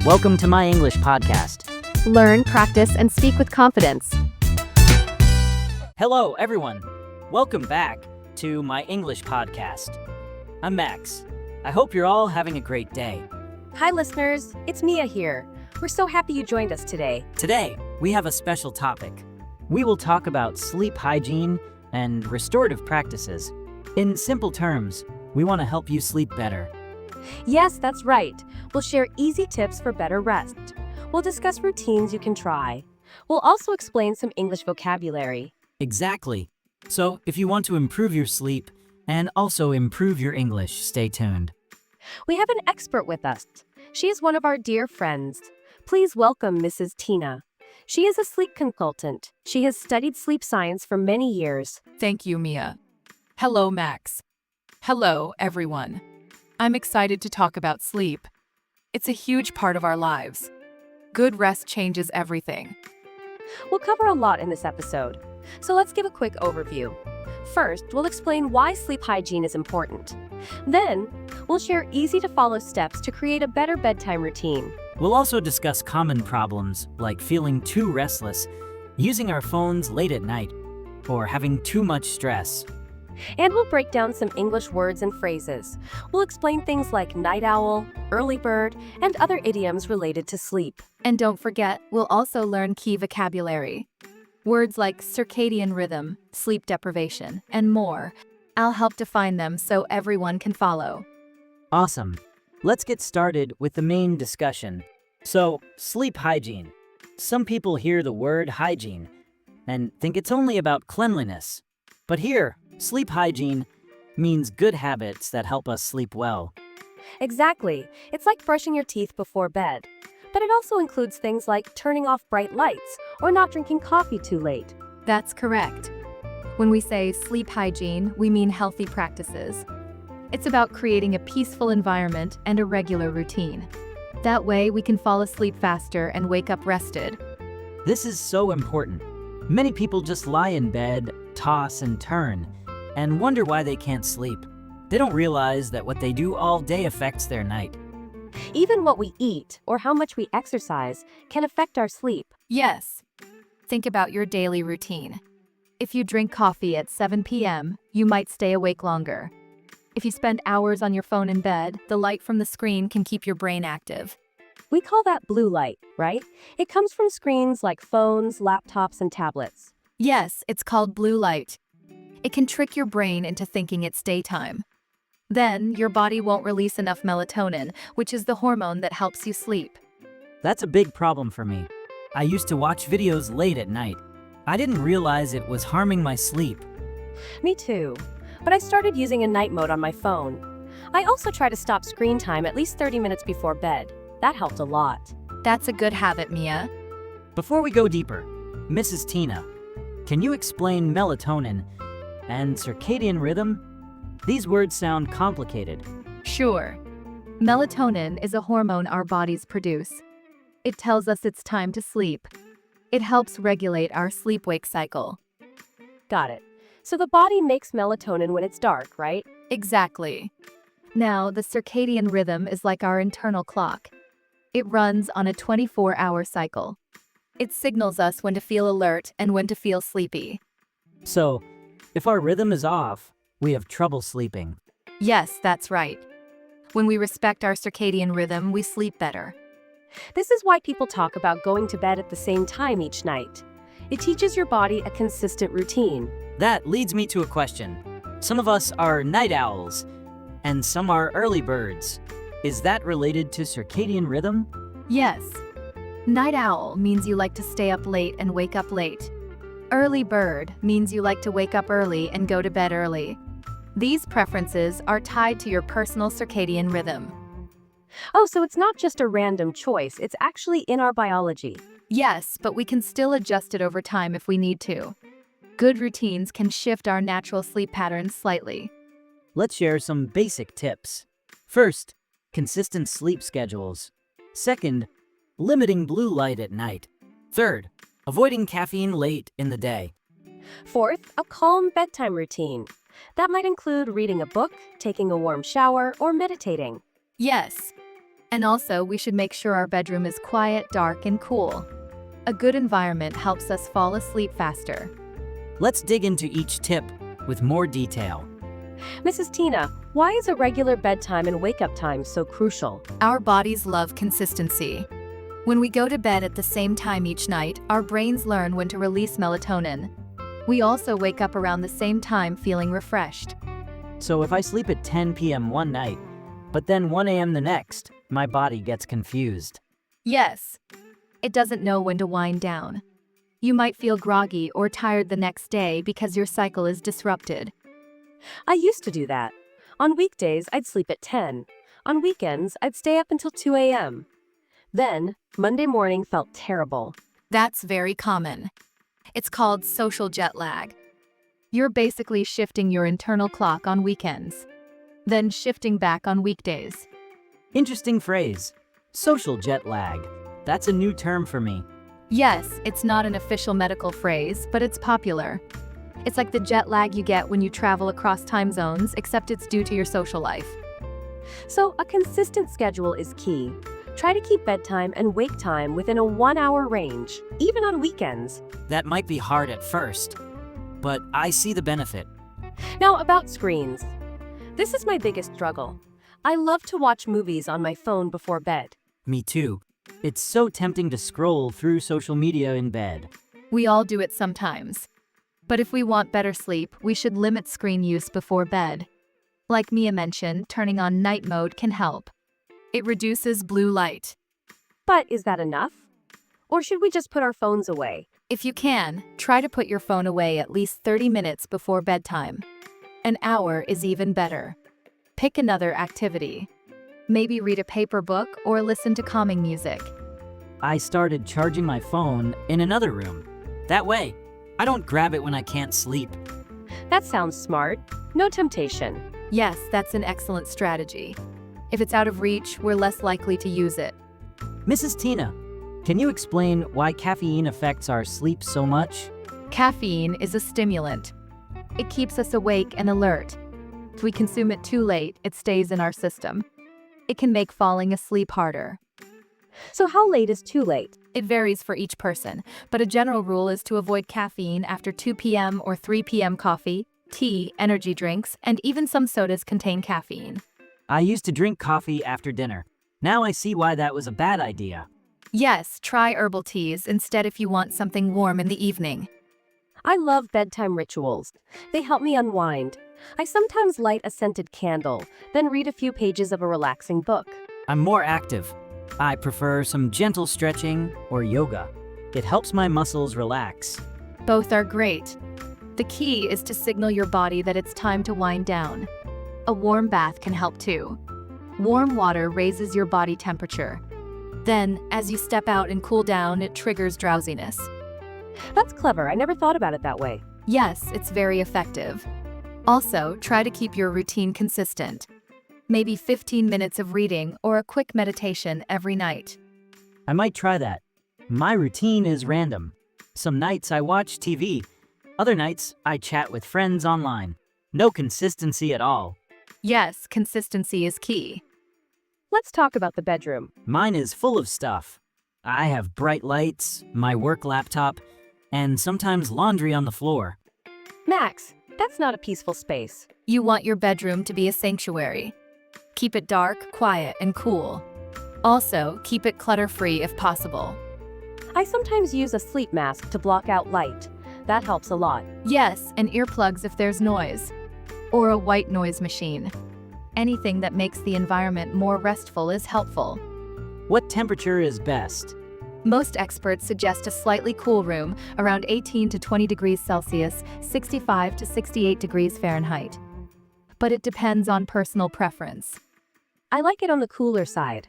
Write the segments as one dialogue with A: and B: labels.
A: Welcome to my English podcast.
B: Learn, practice, and speak with confidence.
A: Hello, everyone. Welcome back to my English podcast. I'm Max. I hope you're all having a great day.
B: Hi, listeners. It's Mia here. We're so happy you joined us today.
A: Today, we have a special topic. We will talk about sleep hygiene and restorative practices. In simple terms, we want to help you sleep better.
B: Yes, that's right. We'll share easy tips for better rest. We'll discuss routines you can try. We'll also explain some English vocabulary.
A: Exactly. So, if you want to improve your sleep and also improve your English, stay tuned.
B: We have an expert with us. She is one of our dear friends. Please welcome Mrs. Tina. She is a sleep consultant. She has studied sleep science for many years.
C: Thank you, Mia. Hello, Max. Hello, everyone. I'm excited to talk about sleep. It's a huge part of our lives. Good rest changes everything.
B: We'll cover a lot in this episode, so let's give a quick overview. First, we'll explain why sleep hygiene is important. Then, we'll share easy-to-follow steps to create a better bedtime routine.
A: We'll also discuss common problems like feeling too restless, using our phones late at night, or having too much stress.
B: And we'll break down some English words and phrases. We'll explain things like night owl, early bird, and other idioms related to sleep.
C: And don't forget, we'll also learn key vocabulary. Words like circadian rhythm, sleep deprivation, and more. I'll help define them so everyone can follow.
A: Awesome. Let's get started with the main discussion. So, sleep hygiene. Some people hear the word hygiene and think it's only about cleanliness. But here, sleep hygiene means good habits that help us sleep well.
B: Exactly. It's like brushing your teeth before bed. But it also includes things like turning off bright lights or not drinking coffee too late.
C: That's correct. When we say sleep hygiene, we mean healthy practices. It's about creating a peaceful environment and a regular routine. That way, we can fall asleep faster and wake up rested.
A: This is so important. Many people just lie in bed, toss and turn, and wonder why they can't sleep. They don't realize that what they do all day affects their night.
B: Even what we eat or how much we exercise can affect our sleep.
C: Yes. Think about your daily routine. If you drink coffee at 7 p.m., you might stay awake longer. If you spend hours on your phone in bed, the light from the screen can keep your brain active.
B: We call that blue light, right? It comes from screens like phones, laptops, and tablets.
C: Yes, it's called blue light. It can trick your brain into thinking it's daytime. Then, your body won't release enough melatonin, which is the hormone that helps you sleep.
A: That's a big problem for me. I used to watch videos late at night. I didn't realize it was harming my sleep.
B: Me too. But I started using a night mode on my phone. I also try to stop screen time at least 30 minutes before bed. That helped a lot.
C: That's a good habit, Mia.
A: Before we go deeper, Mrs. Tina, can you explain melatonin and circadian rhythm? These words sound complicated.
C: Sure. Melatonin is a hormone our bodies produce. It tells us it's time to sleep. It helps regulate our sleep-wake cycle.
B: Got it. So the body makes melatonin when it's dark, right?
C: Exactly. Now, the circadian rhythm is like our internal clock. It runs on a 24-hour cycle. It signals us when to feel alert and when to feel sleepy.
A: So, if our rhythm is off, we have trouble sleeping.
C: Yes, that's right. When we respect our circadian rhythm, we sleep better.
B: This is why people talk about going to bed at the same time each night. It teaches your body a consistent routine.
A: That leads me to a question. Some of us are night owls, and some are early birds. Is that related to circadian rhythm?
C: Yes. Night owl means you like to stay up late and wake up late. Early bird means you like to wake up early and go to bed early. These preferences are tied to your personal circadian rhythm.
B: Oh, so it's not just a random choice, it's actually in our biology.
C: Yes, but we can still adjust it over time if we need to. Good routines can shift our natural sleep patterns slightly.
A: Let's share some basic tips. First, consistent sleep schedules. Second, limiting blue light at night. Third, avoiding caffeine late in the day.
B: Fourth, a calm bedtime routine. That might include reading a book, taking a warm shower, or meditating.
C: Yes. And also, we should make sure our bedroom is quiet, dark, and cool. A good environment helps us fall asleep faster.
A: Let's dig into each tip with more detail.
B: Mrs. Tina, why is a regular bedtime and wake-up time so crucial?
C: Our bodies love consistency. When we go to bed at the same time each night, our brains learn when to release melatonin. We also wake up around the same time feeling refreshed.
A: So if I sleep at 10 p.m. one night, but then 1 a.m. the next, my body gets confused.
C: Yes, it doesn't know when to wind down. You might feel groggy or tired the next day because your cycle is disrupted.
B: I used to do that. On weekdays, I'd sleep at 10. On weekends, I'd stay up until 2 a.m. Then, Monday morning felt terrible.
C: That's very common. It's called social jet lag. You're basically shifting your internal clock on weekends, then shifting back on weekdays.
A: Interesting phrase. Social jet lag. That's a new term for me.
C: Yes, it's not an official medical phrase, but it's popular. It's like the jet lag you get when you travel across time zones, except it's due to your social life.
B: So, a consistent schedule is key. Try to keep bedtime and wake time within a 1-hour range, even on weekends.
A: That might be hard at first, but I see the benefit.
B: Now, about screens. This is my biggest struggle. I love to watch movies on my phone before bed.
A: Me too. It's so tempting to scroll through social media in bed.
C: We all do it sometimes. But if we want better sleep, we should limit screen use before bed. Like Mia mentioned, turning on night mode can help. It reduces blue light.
B: But is that enough? Or should we just put our phones away?
C: If you can, try to put your phone away at least 30 minutes before bedtime. An hour is even better. Pick another activity. Maybe read a paper book or listen to calming music.
A: I started charging my phone in another room. That way, I don't grab it when I can't sleep.
B: That sounds smart. No temptation.
C: Yes, that's an excellent strategy. If it's out of reach, we're less likely to use it.
A: Mrs. Tina, can you explain why caffeine affects our sleep so much?
C: Caffeine is a stimulant. It keeps us awake and alert. If we consume it too late, it stays in our system. It can make falling asleep harder.
B: So how late is too late?
C: It varies for each person, but a general rule is to avoid caffeine after 2 p.m. or 3 p.m. Coffee, tea, energy drinks, and even some sodas contain caffeine.
A: I used to drink coffee after dinner. Now I see why that was a bad idea.
C: Yes, try herbal teas instead if you want something warm in the evening.
B: I love bedtime rituals. They help me unwind. I sometimes light a scented candle, then read a few pages of a relaxing book.
A: I'm more active. I prefer some gentle stretching or yoga. It helps my muscles relax.
C: Both are great. The key is to signal your body that it's time to wind down. A warm bath can help too. Warm water raises your body temperature. Then, as you step out and cool down, it triggers drowsiness.
B: That's clever. I never thought about it that way.
C: Yes, it's very effective. Also, try to keep your routine consistent. Maybe 15 minutes of reading or a quick meditation every night.
A: I might try that. My routine is random. Some nights I watch TV. Other nights I chat with friends online. No consistency at all.
C: Yes, consistency is key.
B: Let's talk about the bedroom.
A: Mine is full of stuff. I have bright lights, my work laptop, and sometimes laundry on the floor.
B: Max, that's not a peaceful space.
C: You want your bedroom to be a sanctuary. Keep it dark, quiet, and cool. Also, keep it clutter-free if possible.
B: I sometimes use a sleep mask to block out light. That helps a lot.
C: Yes, and earplugs if there's noise. Or a white noise machine. Anything that makes the environment more restful is helpful.
A: What temperature is best?
C: Most experts suggest a slightly cool room, around 18 to 20 degrees Celsius, 65 to 68 degrees Fahrenheit. But it depends on personal preference.
B: I like it on the cooler side.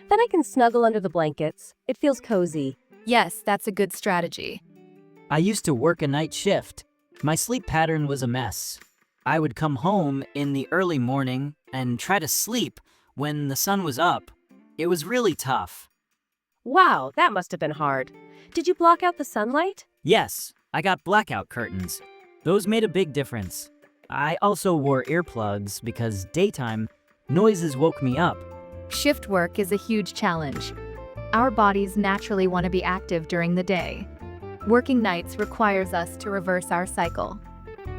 B: Then I can snuggle under the blankets. It feels cozy.
C: Yes, that's a good strategy.
A: I used to work a night shift. My sleep pattern was a mess. I would come home in the early morning and try to sleep when the sun was up. It was really tough.
B: Wow, that must have been hard. Did you block out the sunlight?
A: Yes, I got blackout curtains. Those made a big difference. I also wore earplugs because daytime noises woke me up.
C: Shift work is a huge challenge. Our bodies naturally want to be active during the day. Working nights requires us to reverse our cycle.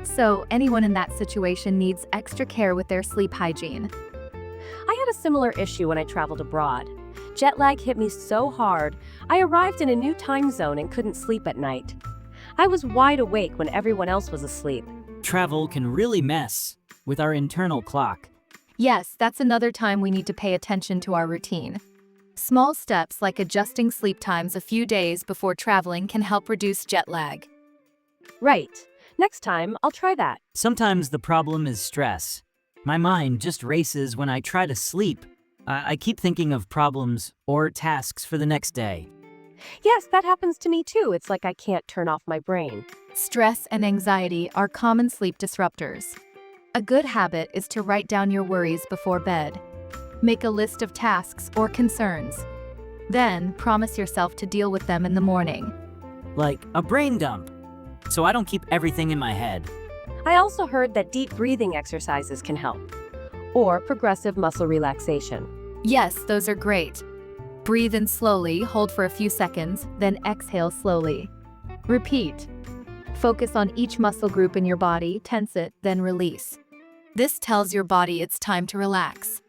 C: So, anyone in that situation needs extra care with their sleep hygiene.
B: I had a similar issue when I traveled abroad. Jet lag hit me so hard, I arrived in a new time zone and couldn't sleep at night. I was wide awake when everyone else was asleep.
A: Travel can really mess with our internal clock.
C: Yes, that's another time we need to pay attention to our routine. Small steps like adjusting sleep times a few days before traveling can help reduce jet lag.
B: Right. Next time, I'll try that.
A: Sometimes the problem is stress. My mind just races when I try to sleep. I keep thinking of problems or tasks for the next day.
B: Yes, that happens to me too. It's like I can't turn off my brain.
C: Stress and anxiety are common sleep disruptors. A good habit is to write down your worries before bed. Make a list of tasks or concerns. Then, promise yourself to deal with them in the morning.
A: Like a brain dump, so I don't keep everything in my head.
B: I also heard that deep breathing exercises can help. Or progressive muscle relaxation.
C: Yes, those are great. Breathe in slowly, hold for a few seconds, then exhale slowly. Repeat. Focus on each muscle group in your body, tense it, then release. This tells your body it's time to relax.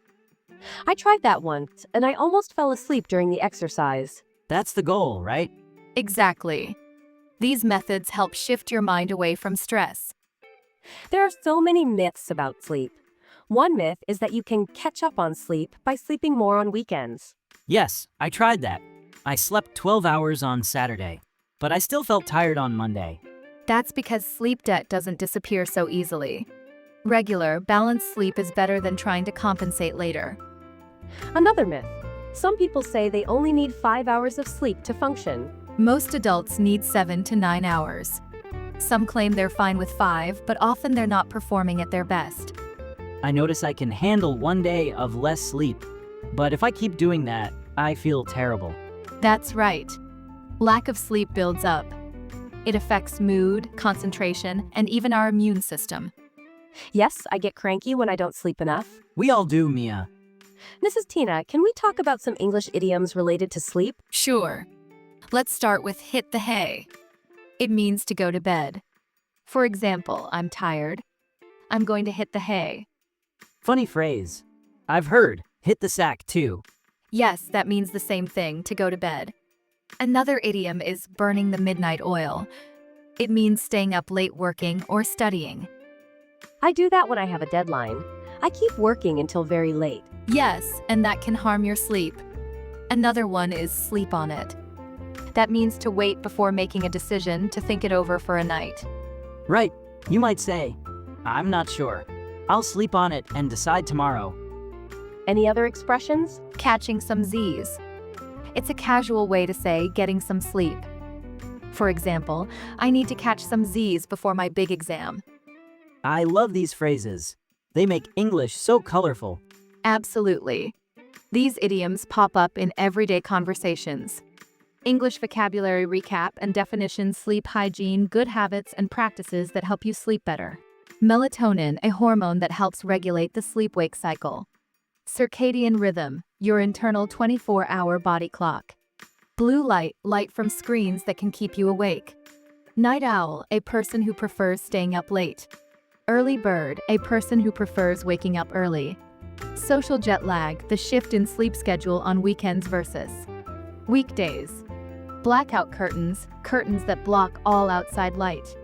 B: I tried that once, and I almost fell asleep during the exercise.
A: That's the goal, right?
C: Exactly. These methods help shift your mind away from stress.
B: There are so many myths about sleep. One myth is that you can catch up on sleep by sleeping more on weekends.
A: Yes, I tried that. I slept 12 hours on Saturday, but I still felt tired on Monday.
C: That's because sleep debt doesn't disappear so easily. Regular, balanced sleep is better than trying to compensate later.
B: Another myth. Some people say they only need 5 hours of sleep to function.
C: Most adults need 7 to 9 hours. Some claim they're fine with 5, but often they're not performing at their best.
A: I notice I can handle one day of less sleep, but if I keep doing that, I feel terrible.
C: That's right. Lack of sleep builds up. It affects mood, concentration, and even our immune system.
B: Yes, I get cranky when I don't sleep enough.
A: We all do, Mia.
B: Mrs. Tina, can we talk about some English idioms related to sleep?
C: Sure. Let's start with hit the hay. It means to go to bed. For example, I'm tired. I'm going to hit the hay.
A: Funny phrase. I've heard hit the sack too.
C: Yes, that means the same thing, to go to bed. Another idiom is burning the midnight oil. It means staying up late working or studying.
B: I do that when I have a deadline. I keep working until very late.
C: Yes, and that can harm your sleep. Another one is sleep on it. That means to wait before making a decision, to think it over for a night.
A: Right, you might say, I'm not sure. I'll sleep on it and decide tomorrow.
B: Any other expressions?
C: Catching some Z's. It's a casual way to say getting some sleep. For example, I need to catch some Z's before my big exam.
A: I love these phrases. They make English so colorful.
C: Absolutely. These idioms pop up in everyday conversations. English vocabulary recap and definitions, sleep hygiene, good habits and practices that help you sleep better. Melatonin, a hormone that helps regulate the sleep-wake cycle. Circadian rhythm, your internal 24-hour body clock. Blue light, light from screens that can keep you awake. Night owl, a person who prefers staying up late. Early bird, a person who prefers waking up early. Social jet lag, the shift in sleep schedule on weekends versus weekdays. Blackout curtains, curtains that block all outside light.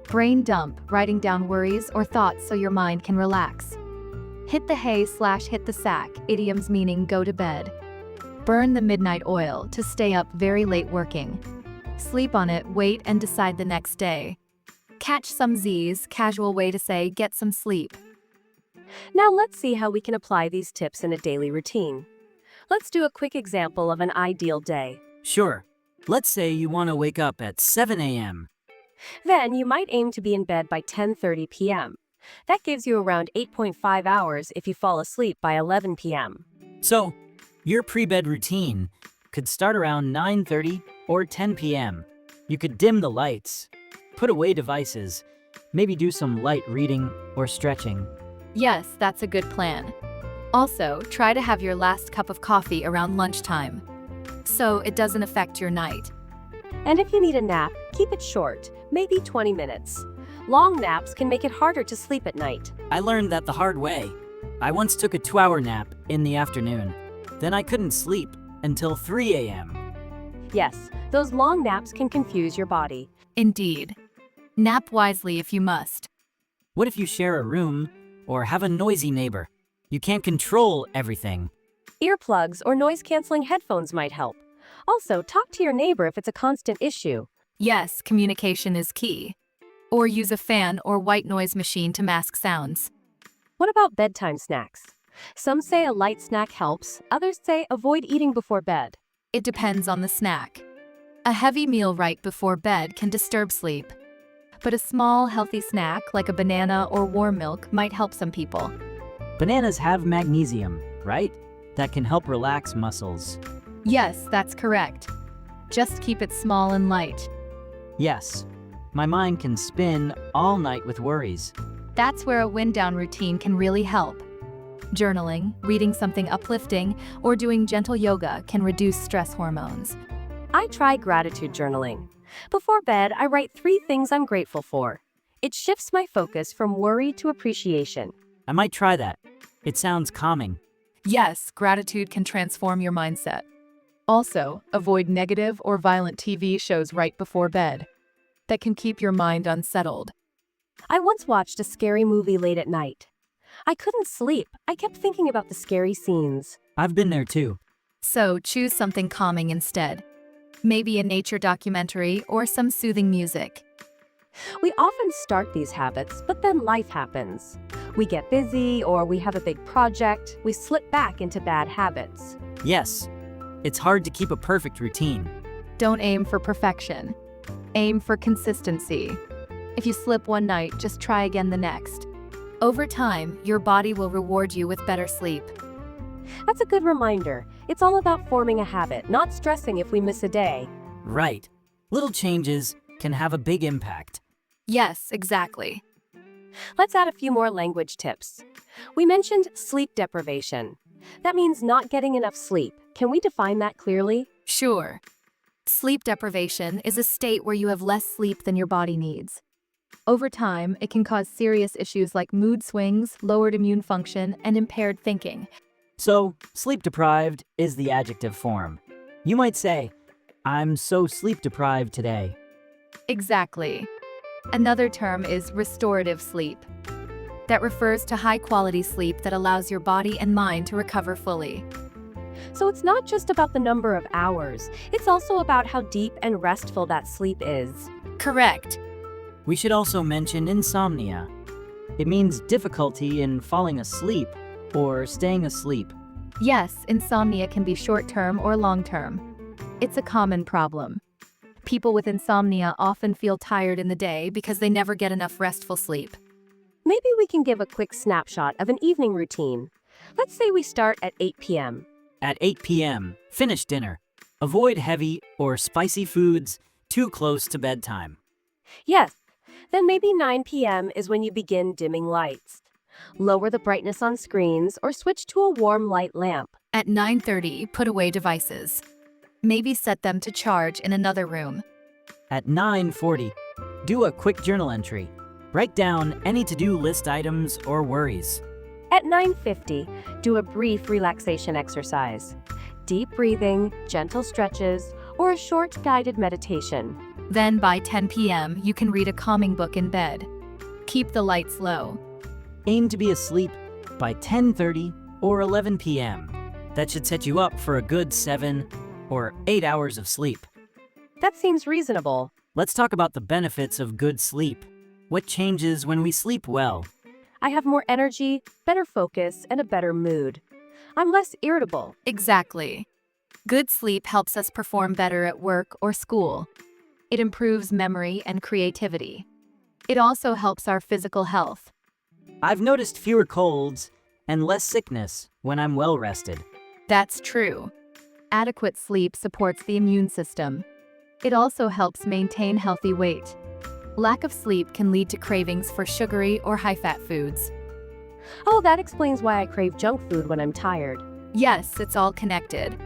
C: Brain dump, writing down worries or thoughts so your mind can relax. Hit the hay / hit the sack, idioms meaning go to bed. Burn the midnight oil, to stay up very late working. Sleep on it, wait and decide the next day. Catch some Z's, casual way to say get some sleep.
B: Now let's see how we can apply these tips in a daily routine. Let's do a quick example of an ideal day.
A: Sure. Let's say you want to wake up at 7 a.m.
B: Then you might aim to be in bed by 10:30 p.m. That gives you around 8.5 hours if you fall asleep by 11 p.m.
A: So, your pre-bed routine could start around 9:30 or 10 p.m. You could dim the lights, put away devices, maybe do some light reading or stretching.
C: Yes, that's a good plan. Also, try to have your last cup of coffee around lunchtime, so it doesn't affect your night.
B: And if you need a nap, keep it short, maybe 20 minutes. Long naps can make it harder to sleep at night.
A: I learned that the hard way. I once took a 2-hour nap in the afternoon. Then I couldn't sleep until 3 a.m.
B: Yes, those long naps can confuse your body.
C: Indeed. Nap wisely if you must.
A: What if you share a room or have a noisy neighbor? You can't control everything.
B: Earplugs or noise-canceling headphones might help. Also, talk to your neighbor if it's a constant issue.
C: Yes, communication is key. Or use a fan or white noise machine to mask sounds.
B: What about bedtime snacks? Some say a light snack helps, others say avoid eating before bed.
C: It depends on the snack. A heavy meal right before bed can disturb sleep. But a small, healthy snack like a banana or warm milk might help some people.
A: Bananas have magnesium, right? That can help relax muscles.
C: Yes, that's correct. Just keep it small and light.
A: Yes, my mind can spin all night with worries.
C: That's where a wind-down routine can really help. Journaling, reading something uplifting, or doing gentle yoga can reduce stress hormones.
B: I try gratitude journaling. Before bed, I write 3 things I'm grateful for. It shifts my focus from worry to appreciation.
A: I might try that. It sounds calming.
C: Yes, gratitude can transform your mindset. Also, avoid negative or violent TV shows right before bed. That can keep your mind unsettled.
B: I once watched a scary movie late at night. I couldn't sleep. I kept thinking about the scary scenes.
A: I've been there too.
C: So choose something calming instead. Maybe a nature documentary or some soothing music.
B: We often start these habits, but then life happens. We get busy or we have a big project. We slip back into bad habits.
A: Yes, it's hard to keep a perfect routine.
C: Don't aim for perfection. Aim for consistency. If you slip one night, just try again the next. Over time, your body will reward you with better sleep.
B: That's a good reminder. It's all about forming a habit, not stressing if we miss a day.
A: Right. Little changes can have a big impact.
C: Yes, exactly.
B: Let's add a few more language tips. We mentioned sleep deprivation. That means not getting enough sleep. Can we define that clearly?
C: Sure. Sleep deprivation is a state where you have less sleep than your body needs. Over time, it can cause serious issues like mood swings, lowered immune function, and impaired thinking.
A: So, sleep deprived is the adjective form. You might say, I'm so sleep deprived today.
C: Exactly. Another term is restorative sleep. That refers to high-quality sleep that allows your body and mind to recover fully.
B: So it's not just about the number of hours, it's also about how deep and restful that sleep is.
C: Correct.
A: We should also mention insomnia. It means difficulty in falling asleep or staying asleep.
C: Yes, insomnia can be short-term or long-term. It's a common problem. People with insomnia often feel tired in the day because they never get enough restful sleep.
B: Maybe we can give a quick snapshot of an evening routine. Let's say we start at 8 p.m.
A: At 8 p.m., finish dinner. Avoid heavy or spicy foods too close to bedtime.
B: Yes, then maybe 9 p.m. is when you begin dimming lights. Lower the brightness on screens or switch to a warm light lamp.
C: At 9:30, put away devices. Maybe set them to charge in another room.
A: At 9:40, do a quick journal entry. Write down any to-do list items or worries.
B: At 9:50, do a brief relaxation exercise. Deep breathing, gentle stretches, or a short guided meditation.
C: Then by 10 p.m., you can read a calming book in bed. Keep the lights low.
A: Aim to be asleep by 10:30 or 11 p.m. That should set you up for a good 7 or 8 hours of sleep.
B: That seems reasonable.
A: Let's talk about the benefits of good sleep. What changes when we sleep well?
B: I have more energy, better focus, and a better mood. I'm less irritable.
C: Exactly. Good sleep helps us perform better at work or school. It improves memory and creativity. It also helps our physical health.
A: I've noticed fewer colds and less sickness when I'm well rested.
C: That's true. Adequate sleep supports the immune system. It also helps maintain healthy weight. Lack of sleep can lead to cravings for sugary or high-fat foods.
B: Oh, that explains why I crave junk food when I'm tired.
C: Yes, it's all connected.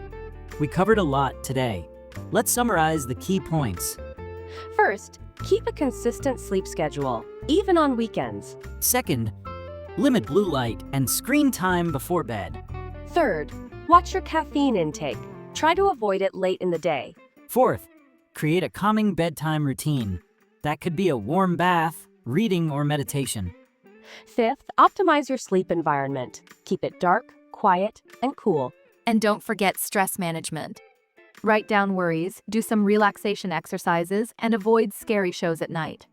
A: We covered a lot today. Let's summarize the key points.
B: First, keep a consistent sleep schedule, even on weekends.
A: Second, limit blue light and screen time before bed.
B: Third, watch your caffeine intake. Try to avoid it late in the day.
A: Fourth, create a calming bedtime routine. That could be a warm bath, reading, or meditation.
B: Fifth, optimize your sleep environment. Keep it dark, quiet, and cool.
C: And don't forget stress management. Write down worries, do some relaxation exercises, and avoid scary shows at night.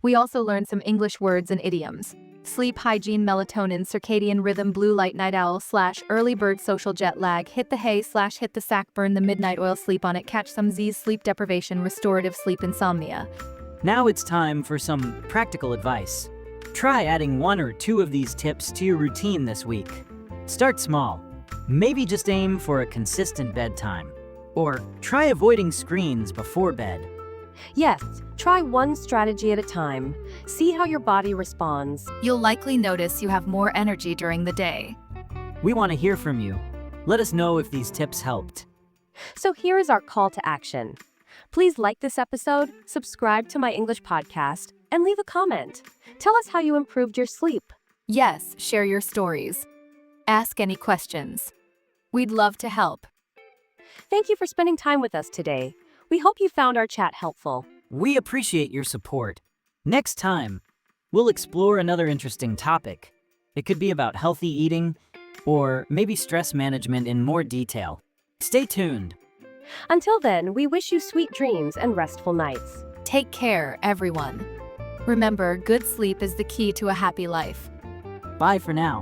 C: We also learned some English words and idioms. Sleep hygiene, melatonin, circadian rhythm, blue light, night owl / early bird, social jet lag, hit the hay / hit the sack, burn the midnight oil, sleep on it, catch some Z's, sleep deprivation, restorative, sleep insomnia.
A: Now it's time for some practical advice. Try adding 1 or 2 of these tips to your routine this week. Start small. Maybe just aim for a consistent bedtime. Or try avoiding screens before bed.
B: Yes, try one strategy at a time. See how your body responds.
C: You'll likely notice you have more energy during the day.
A: We want to hear from you. Let us know if these tips helped.
B: So here is our call to action. Please like this episode, subscribe to my English podcast, and leave a comment. Tell us how you improved your sleep.
C: Yes, share your stories. Ask any questions. We'd love to help.
B: Thank you for spending time with us today. We hope you found our chat helpful.
A: We appreciate your support. Next time, we'll explore another interesting topic. It could be about healthy eating, or maybe stress management in more detail. Stay tuned.
B: Until then, we wish you sweet dreams and restful nights.
C: Take care, everyone. Remember, good sleep is the key to a happy life.
A: Bye for now.